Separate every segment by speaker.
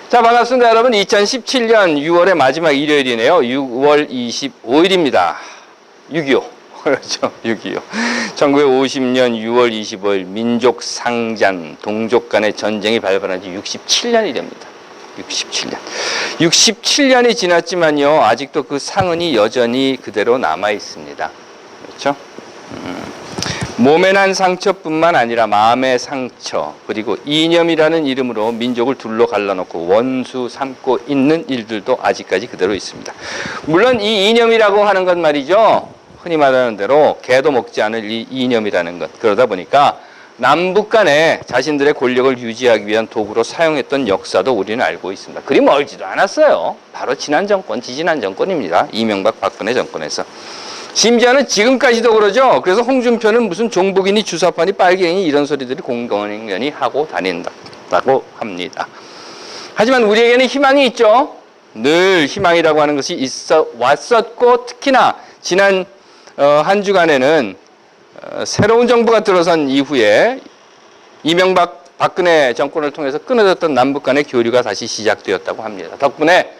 Speaker 1: 자, 반갑습니다, 여러분. 2017년 6월의 마지막 일요일이네요. 6월 25일입니다. 6.25. 그렇죠. 6.25. 1950년 6월 25일 민족 상잔, 동족 간의 전쟁이 발발한 지 67년이 됩니다. 67년. 67년이 지났지만요, 아직도 그 상흔이 여전히 그대로 남아 있습니다. 그렇죠? 몸에 난 상처뿐만 아니라 마음의 상처, 그리고 이념이라는 이름으로 민족을 둘러 갈라놓고 원수 삼고 있는 일들도 아직까지 그대로 있습니다. 물론 이 이념이라고 하는 것 말이죠, 흔히 말하는 대로 개도 먹지 않을 이 이념이라는 것, 그러다 보니까 남북 간에 자신들의 권력을 유지하기 위한 도구로 사용했던 역사도 우리는 알고 있습니다. 그리 멀지도 않았어요. 바로 지난 정권, 지지난 정권입니다. 이명박 박근혜 정권에서. 심지어는 지금까지도 그러죠. 그래서 홍준표는 무슨 종북이니 주사파니 빨갱이 이런 소리들이 공공연히 하고 다닌다고 합니다. 하지만 우리에게는 희망이 있죠. 늘 희망이라고 하는 것이 있어 왔었고, 특히나 지난 한 주간에는 새로운 정부가 들어선 이후에 이명박 박근혜 정권을 통해서 끊어졌던 남북 간의 교류가 다시 시작되었다고 합니다. 덕분에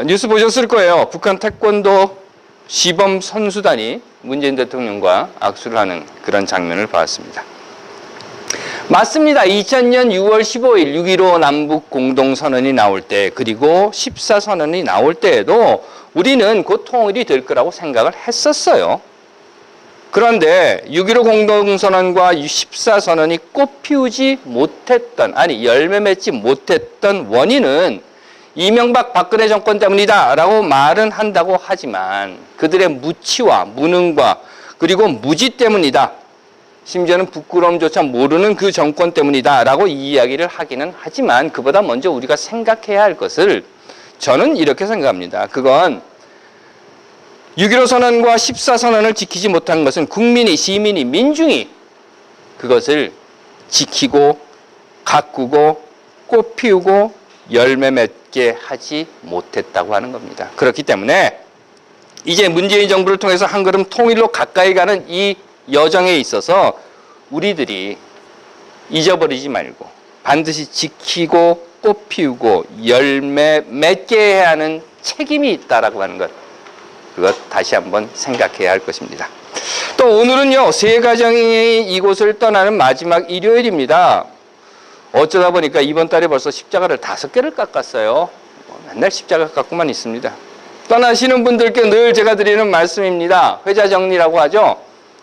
Speaker 1: 뉴스 보셨을 거예요. 북한 태권도 시범 선수단이 문재인 대통령과 악수를 하는 그런 장면을 봤습니다. 맞습니다. 2000년 6월 15일 6.15 남북 공동선언이 나올 때, 그리고 14선언이 나올 때에도 우리는 곧 통일이 될 거라고 생각을 했었어요. 그런데 6.15 공동선언과 14선언이 꽃 피우지 못했던, 아니 열매 맺지 못했던 원인은 이명박 박근혜 정권 때문이다 라고 말은 한다고 하지만 그들의 무치와 무능과 그리고 무지 때문이다, 심지어는 부끄러움조차 모르는 그 정권 때문이다 라고 이야기를 하기는 하지만, 그보다 먼저 우리가 생각해야 할 것을 저는 이렇게 생각합니다. 그건 6.15 선언과 14선언을 지키지 못한 것은 국민이, 시민이, 민중이 그것을 지키고 가꾸고 꽃 피우고 열매 맺게 하지 못했다고 하는 겁니다. 그렇기 때문에 이제 문재인 정부를 통해서 한 걸음 통일로 가까이 가는 이 여정에 있어서 우리들이 잊어버리지 말고 반드시 지키고 꽃 피우고 열매 맺게 해야 하는 책임이 있다라고 하는 것, 그것 다시 한번 생각해야 할 것입니다. 또 오늘은요, 세 가정이 이곳을 떠나는 마지막 일요일입니다. 어쩌다 보니까 이번 달에 벌써 십자가를 5개를 깎았어요. 맨날 십자가 깎고만 있습니다. 떠나시는 분들께 늘 제가 드리는 말씀입니다. 회자정리라고 하죠.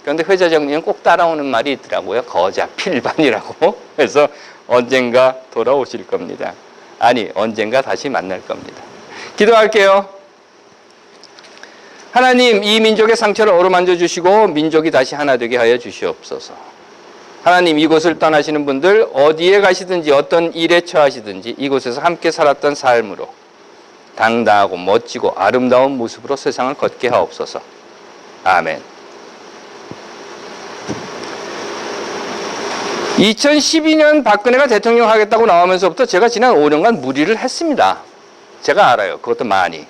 Speaker 1: 그런데 회자정리는 꼭 따라오는 말이 있더라고요. 거자 필반이라고. 그래서 언젠가 돌아오실 겁니다. 아니, 언젠가 다시 만날 겁니다. 기도할게요. 하나님, 이 민족의 상처를 어루만져 주시고 민족이 다시 하나 되게 하여 주시옵소서. 하나님, 이곳을 떠나시는 분들 어디에 가시든지 어떤 일에 처하시든지 이곳에서 함께 살았던 삶으로 당당하고 멋지고 아름다운 모습으로 세상을 걷게 하옵소서. 아멘. 2012년 박근혜가 대통령 하겠다고 나오면서부터 제가 지난 5년간 무리를 했습니다. 제가 알아요. 그것도 많이.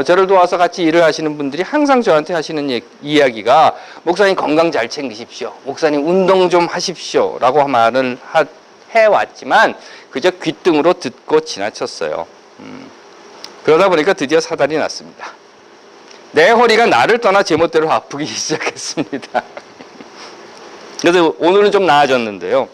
Speaker 1: 저를 도와서 같이 일을 하시는 분들이 항상 저한테 하시는 이야기가, 목사님 건강 잘 챙기십시오, 목사님 운동 좀 하십시오 라고 말을 해왔지만 그저 귓등으로 듣고 지나쳤어요. 그러다 보니까 드디어 사달이 났습니다. 내 허리가 나를 떠나 제멋대로 아프기 시작했습니다. 그래서 오늘은 좀 나아졌는데요.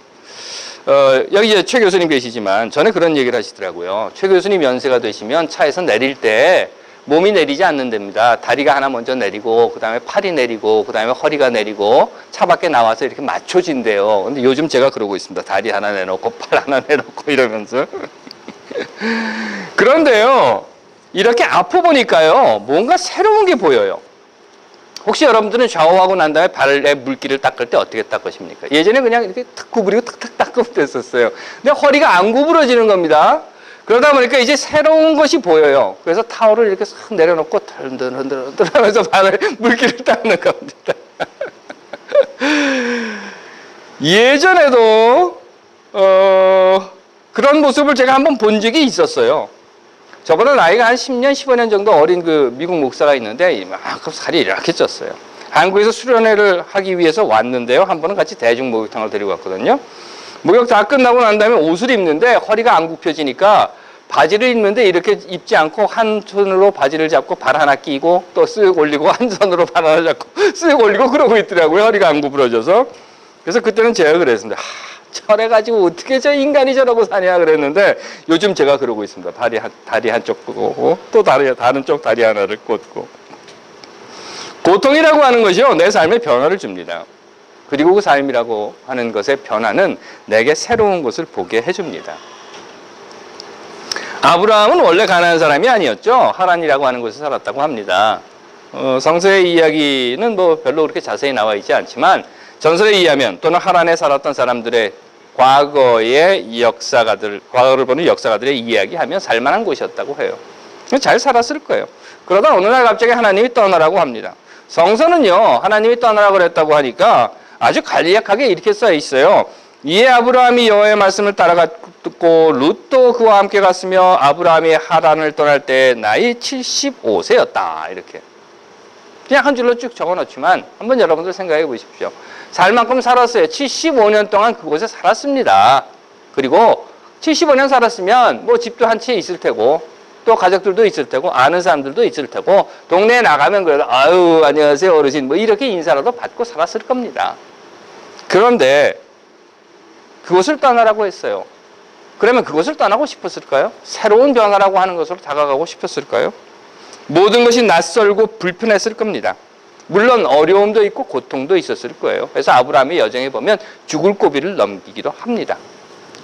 Speaker 1: 여기 이제 최 교수님 계시지만 전에 그런 얘기를 하시더라고요. 최 교수님 연세가 되시면 차에서 내릴 때 몸이 내리지 않는답니다. 다리가 하나 먼저 내리고, 그 다음에 팔이 내리고, 그 다음에 허리가 내리고, 차 밖에 나와서 이렇게 맞춰진대요. 근데 요즘 제가 그러고 있습니다. 다리 하나 내놓고, 팔 하나 내놓고 이러면서. 그런데요, 이렇게 아파 보니까요, 뭔가 새로운 게 보여요. 혹시 여러분들은 샤워하고 난 다음에 발에 물기를 닦을 때 어떻게 닦으십니까? 예전에 그냥 이렇게 탁 구부리고 탁탁 닦으면 됐었어요. 근데 허리가 안 구부러지는 겁니다. 그러다 보니까 이제 새로운 것이 보여요. 그래서 타월을 이렇게 싹 내려놓고 흔들흔들 하면서 발에 물기를 닦는 겁니다. 예전에도 그런 모습을 제가 한번 본 적이 있었어요. 저보다 나이가 한 10년, 15년 정도 어린 그 미국 목사가 있는데 이만큼 살이 이렇게 쪘어요. 한국에서 수련회를 하기 위해서 왔는데요. 한 번은 같이 대중 목욕탕을 데리고 왔거든요. 목욕 다 끝나고 난 다음에 옷을 입는데 허리가 안 굽혀지니까 바지를 입는데 이렇게 입지 않고 한 손으로 바지를 잡고 발 하나 끼고 또 쓱 올리고 한 손으로 발 하나 잡고 쓱 올리고 그러고 있더라고요. 허리가 안 구부러져서. 그래서 그때는 제가 그랬습니다. 저래가지고 어떻게 저 인간이 저러고 사냐 그랬는데 요즘 제가 그러고 있습니다. 다리 한쪽 꽂고 또 다른 쪽 다리 하나를 꽂고. 고통이라고 하는 것이요, 내 삶에 변화를 줍니다. 그리고 그 삶이라고 하는 것의 변화는 내게 새로운 것을 보게 해줍니다. 아브라함은 원래 가난한 사람이 아니었죠. 하란이라고 하는 곳에 살았다고 합니다. 성서의 이야기는 뭐 별로 그렇게 자세히 나와 있지 않지만 전설에 의하면 또는 하란에 살았던 사람들의 과거의 과거를 보는 역사가들의 이야기하면 살만한 곳이었다고 해요. 잘 살았을 거예요. 그러다 어느 날 갑자기 하나님이 떠나라고 합니다. 성서는요, 하나님이 떠나라고 그랬다고 하니까 아주 간략하게 이렇게 써 있어요. 이에 아브라함이 여호와의 말씀을 따라갔고 룻도 그와 함께 갔으며 아브라함이 하란을 떠날 때 나이 75세였다. 이렇게. 그냥 한 줄로 쭉 적어놓지만 한번 여러분들 생각해 보십시오. 살 만큼 살았어요. 75년 동안 그곳에 살았습니다. 그리고 75년 살았으면 뭐 집도 한 채 있을 테고 또 가족들도 있을 테고 아는 사람들도 있을 테고 동네에 나가면 그래도 아유 안녕하세요 어르신 뭐 이렇게 인사라도 받고 살았을 겁니다. 그런데 그곳을 떠나라고 했어요. 그러면 그곳을 떠나고 싶었을까요? 새로운 변화라고 하는 것으로 다가가고 싶었을까요? 모든 것이 낯설고 불편했을 겁니다. 물론 어려움도 있고 고통도 있었을 거예요. 그래서 아브라함의 여정에 보면 죽을 고비를 넘기기도 합니다.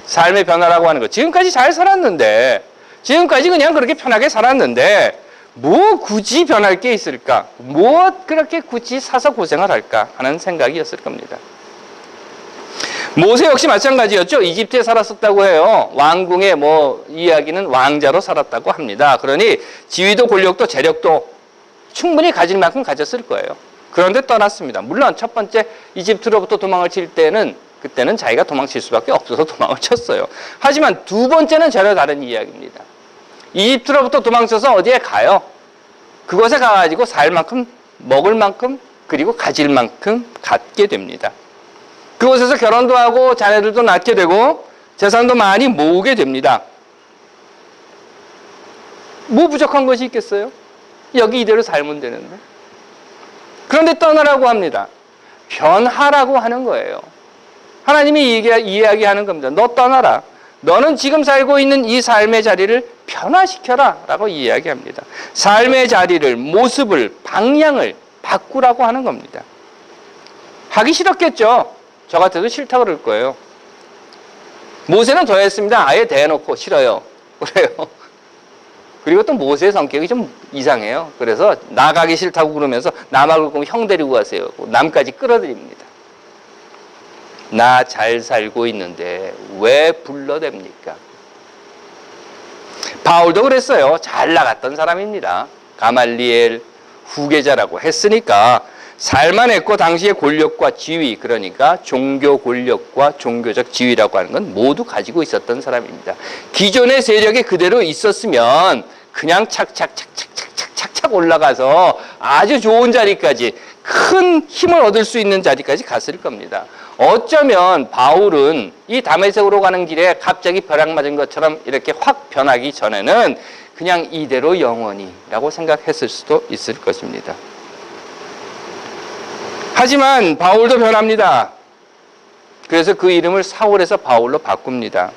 Speaker 1: 삶의 변화라고 하는 것. 지금까지 잘 살았는데, 지금까지 그냥 그렇게 편하게 살았는데 뭐 굳이 변할 게 있을까? 무엇 그렇게 굳이 사서 고생을 할까? 하는 생각이었을 겁니다. 모세 역시 마찬가지였죠. 이집트에 살았었다고 해요. 왕궁의 이야기는 왕자로 살았다고 합니다. 그러니 지위도 권력도 재력도 충분히 가질 만큼 가졌을 거예요. 그런데 떠났습니다. 물론 첫 번째 이집트로부터 도망을 칠 때는 그때는 자기가 도망칠 수밖에 없어서 도망을 쳤어요. 하지만 두 번째는 전혀 다른 이야기입니다. 이집트로부터 도망쳐서 어디에 가요? 그곳에 가가지고 살 만큼, 먹을 만큼, 그리고 가질 만큼 갖게 됩니다. 그곳에서 결혼도 하고 자녀들도 낳게 되고 재산도 많이 모으게 됩니다. 뭐 부족한 것이 있겠어요? 여기 이대로 살면 되는데. 그런데 떠나라고 합니다. 변하라고 하는 거예요. 하나님이 이야기하는 겁니다. 너 떠나라. 너는 지금 살고 있는 이 삶의 자리를 변화시켜라 라고 이야기합니다. 삶의 자리를, 모습을, 방향을 바꾸라고 하는 겁니다. 하기 싫었겠죠. 저 같아도 싫다고 그럴 거예요. 모세는 더 했습니다. 아예 대놓고 싫어요. 그래요. 그리고 또 모세의 성격이 좀 이상해요. 그래서 나가기 싫다고 그러면서 남하고 그러면 형 데리고 가세요. 남까지 끌어들입니다. 나 잘 살고 있는데 왜 불러댑니까? 바울도 그랬어요. 잘 나갔던 사람입니다. 가말리엘 후계자라고 했으니까 살만했고 당시의 권력과 지위, 그러니까 종교 권력과 종교적 지위라고 하는 건 모두 가지고 있었던 사람입니다. 기존의 세력이 그대로 있었으면 그냥 착착 올라가서 아주 좋은 자리까지, 큰 힘을 얻을 수 있는 자리까지 갔을 겁니다. 어쩌면 바울은 이 다메섹으로 가는 길에 갑자기 벼락 맞은 것처럼 이렇게 확 변하기 전에는 그냥 이대로 영원히라고 생각했을 수도 있을 것입니다. 하지만 바울도 변합니다. 그래서 그 이름을 사울에서 바울로 바꿉니다.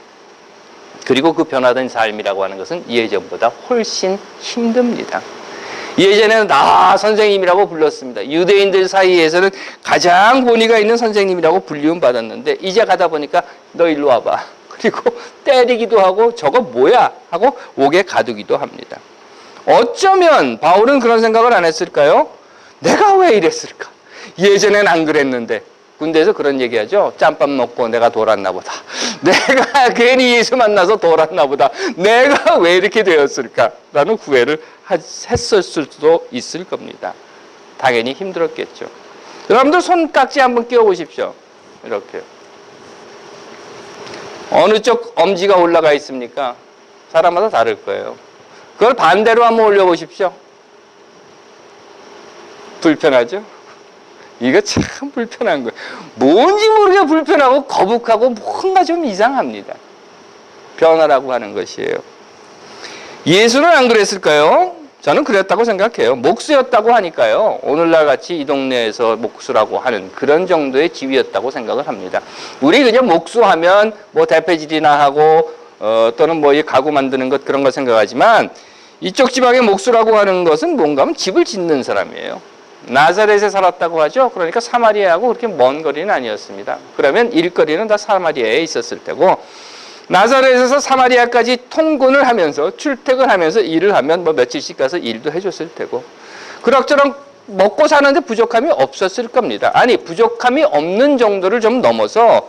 Speaker 1: 그리고 그 변화된 삶이라고 하는 것은 예전보다 훨씬 힘듭니다. 예전에는 나 선생님이라고 불렀습니다. 유대인들 사이에서는 가장 권위가 있는 선생님이라고 불리움 받았는데 이제 가다 보니까 너 일로 와봐. 그리고 때리기도 하고 저거 뭐야? 하고 옥에 가두기도 합니다. 어쩌면 바울은 그런 생각을 안 했을까요? 내가 왜 이랬을까? 예전엔 안 그랬는데. 군대에서 그런 얘기하죠. 짬밥 먹고 내가 돌았나 보다. 내가 괜히 예수 만나서 돌았나 보다. 내가 왜 이렇게 되었을까? 라는 후회를 했을 수도 있을 겁니다. 당연히 힘들었겠죠. 여러분들 손깍지 한번 끼워 보십시오. 이렇게요. 어느 쪽 엄지가 올라가 있습니까? 사람마다 다를 거예요. 그걸 반대로 한번 올려보십시오. 불편하죠? 이거 참 불편한 거예요. 뭔지 모르게 불편하고 거북하고 뭔가 좀 이상합니다. 변화라고 하는 것이에요. 예수는 안 그랬을까요? 저는 그랬다고 생각해요. 목수였다고 하니까요. 오늘날 같이 이 동네에서 목수라고 하는 그런 정도의 지위였다고 생각을 합니다. 우리 그냥 목수하면 뭐 대패질이나 하고 또는 뭐 이 가구 만드는 것 그런 거 생각하지만 이쪽 지방의 목수라고 하는 것은 뭔가 하면 집을 짓는 사람이에요. 나사렛에 살았다고 하죠. 그러니까 사마리아하고 그렇게 먼 거리는 아니었습니다. 그러면 일거리는 다 사마리아에 있었을 테고 나사렛에서 사마리아까지 통근을 하면서 출퇴근하면서 일을 하면 뭐 며칠씩 가서 일도 해줬을 테고 그럭저럭 먹고 사는데 부족함이 없었을 겁니다. 아니 부족함이 없는 정도를 좀 넘어서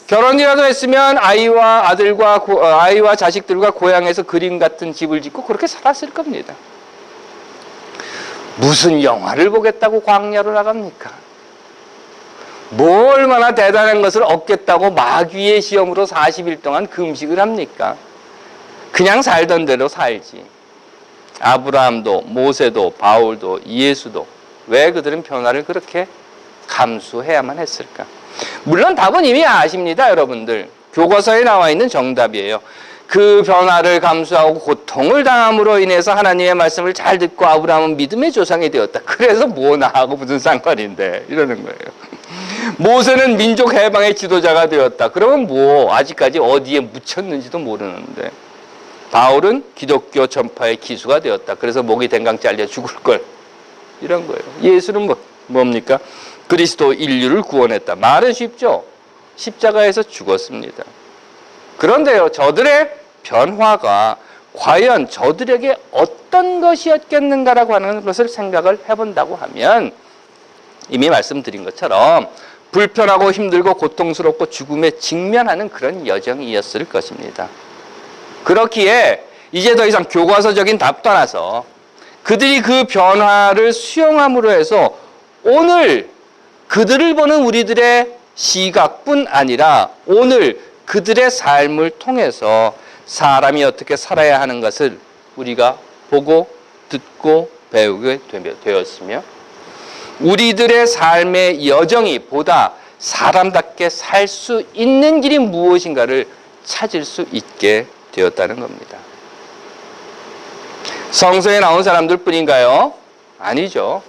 Speaker 1: 결혼이라도 했으면 아이와 자식들과 고향에서 그림 같은 집을 짓고 그렇게 살았을 겁니다. 무슨 영화를 보겠다고 광야로 나갑니까? 뭐 얼마나 대단한 것을 얻겠다고 마귀의 시험으로 40일 동안 금식을 합니까? 그냥 살던 대로 살지. 아브라함도 모세도 바울도 예수도 왜 그들은 변화를 그렇게 감수해야만 했을까? 물론 답은 이미 아십니다, 여러분들. 교과서에 나와 있는 정답이에요. 그 변화를 감수하고 고통을 당함으로 인해서 하나님의 말씀을 잘 듣고 아브라함은 믿음의 조상이 되었다. 그래서 뭐 나하고 무슨 상관인데 이러는 거예요. 모세는 민족 해방의 지도자가 되었다. 그러면 뭐 아직까지 어디에 묻혔는지도 모르는데 바울은 기독교 전파의 기수가 되었다. 그래서 목이 댕강 잘려 죽을 걸 이런 거예요. 예수는 뭡니까? 그리스도 인류를 구원했다. 말은 쉽죠. 십자가에서 죽었습니다. 그런데요, 저들의 변화가 과연 저들에게 어떤 것이었겠는가라고 하는 것을 생각을 해본다고 하면 이미 말씀드린 것처럼 불편하고 힘들고 고통스럽고 죽음에 직면하는 그런 여정이었을 것입니다. 그렇기에 이제 더 이상 교과서적인 답 떠나서 그들이 그 변화를 수용함으로 해서 오늘 그들을 보는 우리들의 시각뿐 아니라 오늘 그들의 삶을 통해서 사람이 어떻게 살아야 하는 것을 우리가 보고 듣고 배우게 되었으며 우리들의 삶의 여정이 보다 사람답게 살 수 있는 길이 무엇인가를 찾을 수 있게 되었다는 겁니다. 성서에 나온 사람들 뿐인가요? 아니죠.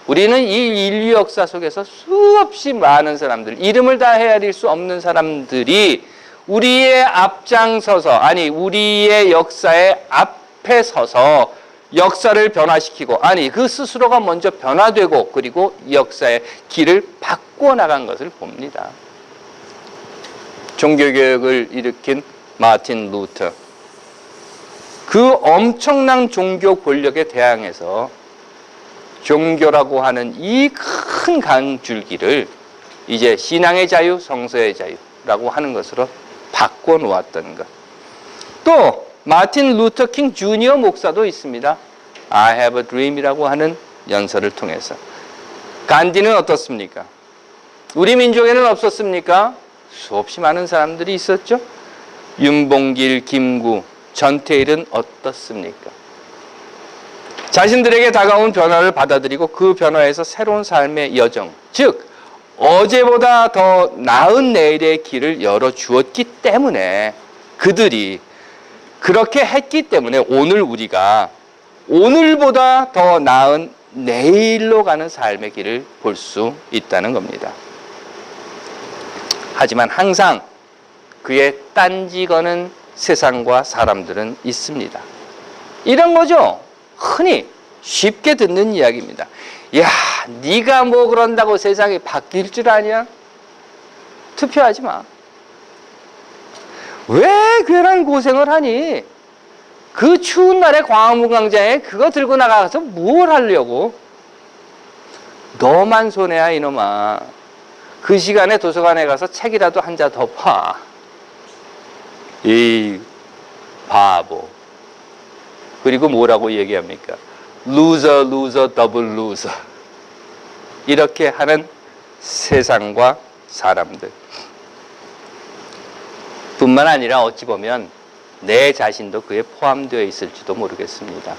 Speaker 1: 우리는 이 인류 역사 속에서 수없이 많은 사람들, 이름을 다 헤아릴 수 없는 사람들이 우리의 앞장서서, 아니 우리의 역사의 앞에 서서 역사를 변화시키고, 아니 그 스스로가 먼저 변화되고 그리고 역사의 길을 바꾸어 나간 것을 봅니다. 종교개혁을 일으킨 마틴 루터, 그 엄청난 종교 권력에 대항해서 종교라고 하는 이 큰 강줄기를 이제 신앙의 자유, 성서의 자유라고 하는 것으로 바꿔 놓았던 것. 또 마틴 루터 킹 주니어 목사도 있습니다. I have a dream이라고 하는 연설을 통해서. 간디는 어떻습니까? 우리 민족에는 없었습니까? 수없이 많은 사람들이 있었죠. 윤봉길, 김구, 전태일은 어떻습니까? 자신들에게 다가온 변화를 받아들이고 그 변화에서 새로운 삶의 여정, 즉 어제보다 더 나은 내일의 길을 열어주었기 때문에 그들이 그렇게 했기 때문에 오늘 우리가 오늘보다 더 나은 내일로 가는 삶의 길을 볼 수 있다는 겁니다. 하지만 항상 그의 딴지 거는 세상과 사람들은 있습니다. 이런 거죠. 흔히 쉽게 듣는 이야기입니다. 야, 네가 뭐 그런다고 세상이 바뀔 줄 아냐? 투표하지 마. 왜 괜한 고생을 하니? 그 추운 날에 광화문광장에 그거 들고 나가서 뭘 하려고? 너만 손해야 이놈아. 그 시간에 도서관에 가서 책이라도 한 자 더 봐. 이 바보. 그리고 뭐라고 얘기합니까? loser, loser, double loser. 이렇게 하는 세상과 사람들. 뿐만 아니라 어찌 보면 내 자신도 그에 포함되어 있을지도 모르겠습니다.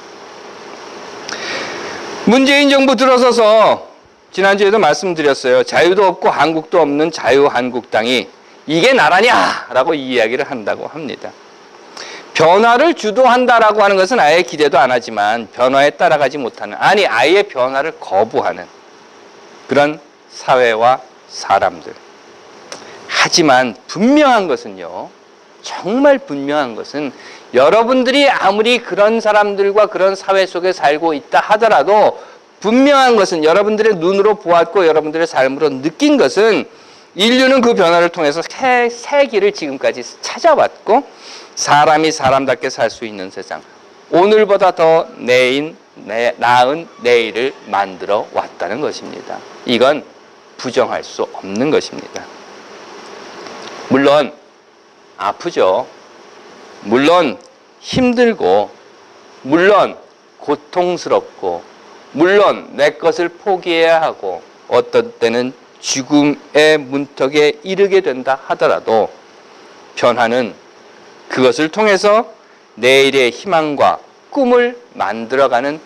Speaker 1: 문재인 정부 들어서서 지난주에도 말씀드렸어요. 자유도 없고 한국도 없는 자유한국당이 이게 나라냐? 라고 이야기를 한다고 합니다. 변화를 주도한다라고 하는 것은 아예 기대도 안 하지만 변화에 따라가지 못하는, 아니 아예 변화를 거부하는 그런 사회와 사람들. 하지만 분명한 것은요, 정말 분명한 것은 여러분들이 아무리 그런 사람들과 그런 사회 속에 살고 있다 하더라도 분명한 것은 여러분들의 눈으로 보았고 여러분들의 삶으로 느낀 것은 인류는 그 변화를 통해서 새 길을 지금까지 찾아왔고 사람이 사람답게 살 수 있는 세상, 오늘보다 더 나은 내일을 만들어 왔다는 것입니다. 이건 부정할 수 없는 것입니다. 물론 아프죠. 물론 힘들고, 물론 고통스럽고, 물론 내 것을 포기해야 하고 어떤 때는 죽음의 문턱에 이르게 된다 하더라도 변화는 그것을 통해서 내일의 희망과 꿈을 만들어가는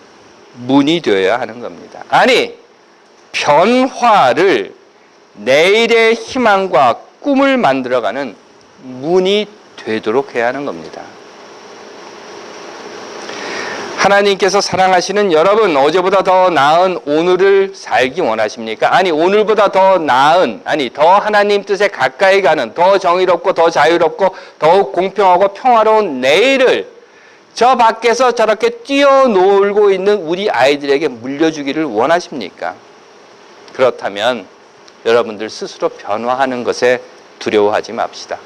Speaker 1: 문이 되어야 하는 겁니다. 아니, 변화를 내일의 희망과 꿈을 만들어가는 문이 되도록 해야 하는 겁니다. 하나님께서 사랑하시는 여러분, 어제보다 더 나은 오늘을 살기 원하십니까? 아니, 오늘보다 더 나은, 아니, 더 하나님 뜻에 가까이 가는, 더 정의롭고, 더 자유롭고, 더욱 공평하고 평화로운 내일을 저 밖에서 저렇게 뛰어놀고 있는 우리 아이들에게 물려주기를 원하십니까? 그렇다면 여러분들 스스로 변화하는 것에 두려워하지 맙시다.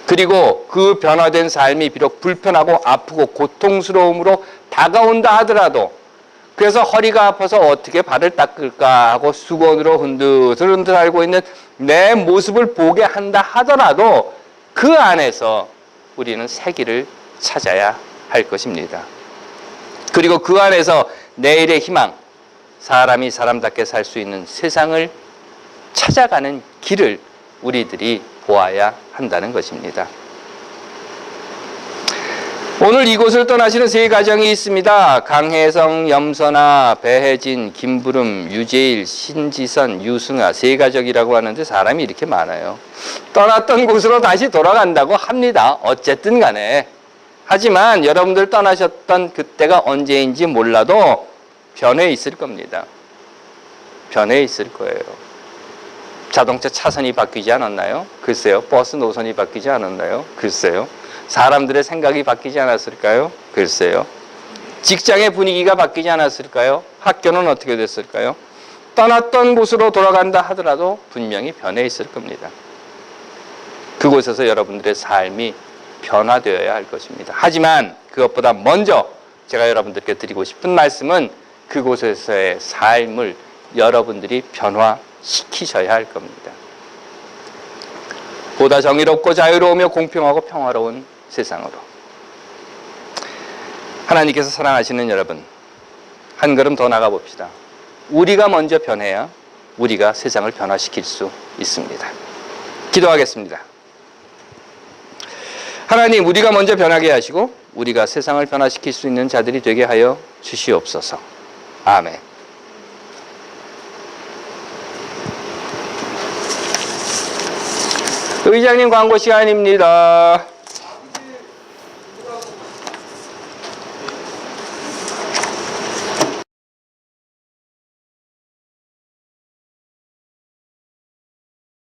Speaker 1: 그리고 그 변화된 삶이 비록 불편하고 아프고 고통스러움으로 다가온다 하더라도, 그래서 허리가 아파서 어떻게 발을 닦을까 하고 수건으로 흔들흔들 알고 있는 내 모습을 보게 한다 하더라도 그 안에서 우리는 새 길을 찾아야 할 것입니다. 그리고 그 안에서 내일의 희망, 사람이 사람답게 살 수 있는 세상을 찾아가는 길을 우리들이 보아야 한다는 것입니다. 오늘 이곳을 떠나시는 세 가정이 있습니다. 강혜성, 염선아, 배혜진, 김부름, 유재일, 신지선, 유승아, 세 가족이라고 하는데 사람이 이렇게 많아요. 떠났던 곳으로 다시 돌아간다고 합니다. 어쨌든 간에. 하지만 여러분들 떠나셨던 그때가 언제인지 몰라도 변해 있을 겁니다. 변해 있을 거예요. 자동차 차선이 바뀌지 않았나요? 글쎄요. 버스 노선이 바뀌지 않았나요? 글쎄요. 사람들의 생각이 바뀌지 않았을까요? 글쎄요. 직장의 분위기가 바뀌지 않았을까요? 학교는 어떻게 됐을까요? 떠났던 곳으로 돌아간다 하더라도 분명히 변해 있을 겁니다. 그곳에서 여러분들의 삶이 변화되어야 할 것입니다. 하지만 그것보다 먼저 제가 여러분들께 드리고 싶은 말씀은 그곳에서의 삶을 여러분들이 변화시키셔야 할 겁니다. 보다 정의롭고 자유로우며 공평하고 평화로운 세상으로. 하나님께서 사랑하시는 여러분, 한 걸음 더 나가 봅시다. 우리가 먼저 변해야 우리가 세상을 변화시킬 수 있습니다. 기도하겠습니다. 하나님, 우리가 먼저 변하게 하시고 우리가 세상을 변화시킬 수 있는 자들이 되게 하여 주시옵소서. 아멘. 의장님 광고 시간입니다.